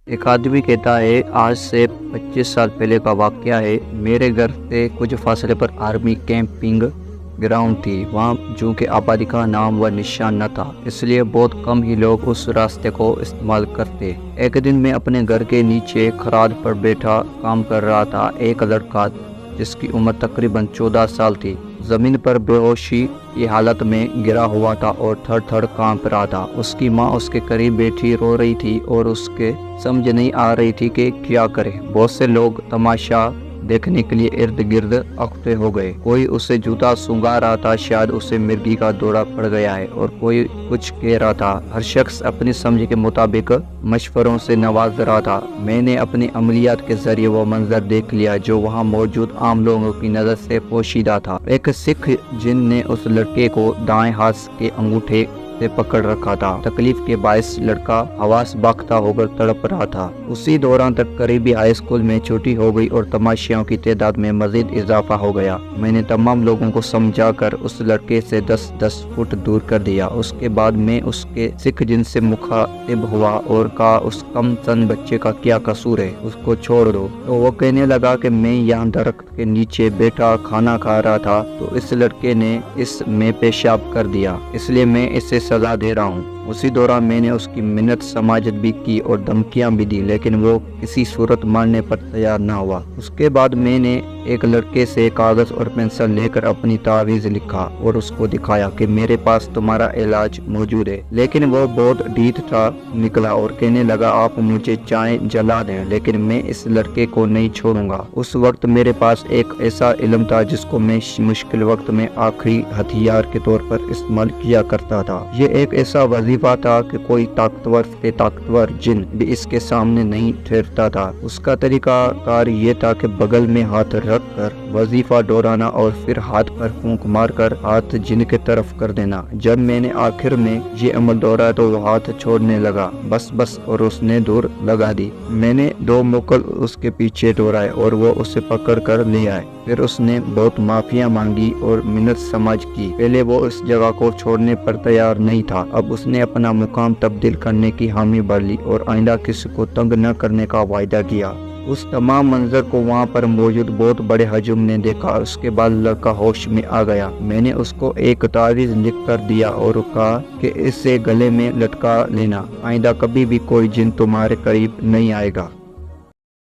ایک آدمی کہتا ہے آج سے 25 سال پہلے کا واقعہ ہے۔ میرے گھر سے کچھ فاصلے پر آرمی کیمپنگ گراؤنڈ تھی۔ وہاں چونکہ آبادی کا نام و نشان نہ تھا، اس لیے بہت کم ہی لوگ اس راستے کو استعمال کرتے۔ ایک دن میں اپنے گھر کے نیچے کھراد پر بیٹھا کام کر رہا تھا۔ ایک لڑکا جس کی عمر تقریباً 14 سال تھی زمین پر بے ہوشی کی حالت میں گرا ہوا تھا اور تھر تھر کانپ رہا تھا۔ اس کی ماں اس کے قریب بیٹھی رو رہی تھی اور اس کے سمجھ نہیں آ رہی تھی کہ کیا کرے۔ بہت سے لوگ تماشا دیکھنے کے لیے ارد گرد اکٹھے ہو گئے۔ کوئی اسے جوتا سونگھا رہا تھا، شاید اسے مرگی کا دورہ پڑ گیا ہے، اور کوئی کچھ کہہ رہا تھا۔ ہر شخص اپنی سمجھ کے مطابق مشوروں سے نواز رہا تھا۔ میں نے اپنی عملیات کے ذریعے وہ منظر دیکھ لیا جو وہاں موجود عام لوگوں کی نظر سے پوشیدہ تھا۔ ایک سکھ جن نے اس لڑکے کو دائیں ہاتھ کے انگوٹھے سے پکڑ رکھا تھا۔ تکلیف کے باعث لڑکا حواس باختہ ہو کر تڑپ رہا تھا۔ اسی دوران تک قریبی ہائی اسکول میں چھٹی ہو گئی اور تماشائیوں کی تعداد میں مزید اضافہ ہو گیا۔ میں نے تمام لوگوں کو سمجھا کر اس لڑکے سے 10 فٹ دور کر دیا۔ اس کے بعد میں اس کے سکھ جن سے مخاطب ہوا اور کہا اس کم سن بچے کا کیا قصور ہے، اس کو چھوڑ دو۔ تو وہ کہنے لگا کہ میں یہاں درخت کے نیچے بیٹھا کھانا کھا رہا تھا تو اس لڑکے نے اس میں پیشاب کر دیا، اس لیے میں اسے سزا دے رہا ہوں۔ اسی دوران میں نے اس کی منت سماجت بھی کی اور دھمکیاں بھی دی، لیکن وہ کسی صورت ماننے پر تیار نہ ہوا۔ اس کے بعد میں نے ایک لڑکے سے کاغذ اور پینسل لے کر اپنی تعویذ لکھا اور اس کو دکھایا کہ میرے پاس تمہارا علاج موجود ہے، لیکن وہ بہت ڈھیٹ تھا نکلا اور کہنے لگا آپ مجھے چاہے جلا دیں لیکن میں اس لڑکے کو نہیں چھوڑوں گا۔ اس وقت میرے پاس ایک ایسا علم تھا جس کو میں مشکل وقت میں آخری ہتھیار کے طور پر استعمال کیا کرتا تھا۔ یہ ایک ایسا وظیفہ تھا کہ کوئی طاقتور سے طاقتور جن بھی اس کے سامنے نہیں ٹھہرتا تھا۔ اس کا طریقہ کار یہ تھا کہ بغل میں ہاتھ رکھ کر وظیفہ دہرانا اور پھر ہاتھ پر پھونک مار کر ہاتھ جن کی طرف کر دینا۔ جب میں نے آخر میں یہ عمل دہرایا تو وہ ہاتھ چھوڑنے لگا، بس اور اس نے دور لگا دی۔ میں نے 2 مکل اس کے پیچھے دہرائے اور وہ اسے پکڑ کر لے آئے۔ پھر اس نے بہت معافیاں مانگی اور منت سماج کی۔ پہلے وہ اس جگہ کو چھوڑنے پر تیار نہیں تھا، اب اس نے اپنا مقام تبدیل کرنے کی حامی بھر لی اور آئندہ کسی کو تنگ نہ کرنے کا وعدہ کیا۔ اس تمام منظر کو وہاں پر موجود بہت بڑے حجم نے دیکھا۔ اس کے بعد لڑکا ہوش میں آ گیا۔ میں نے اس کو ایک تعویذ لکھ کر دیا اور کہا کہ اسے گلے میں لٹکا لینا، آئندہ کبھی بھی کوئی جن تمہارے قریب نہیں آئے گا۔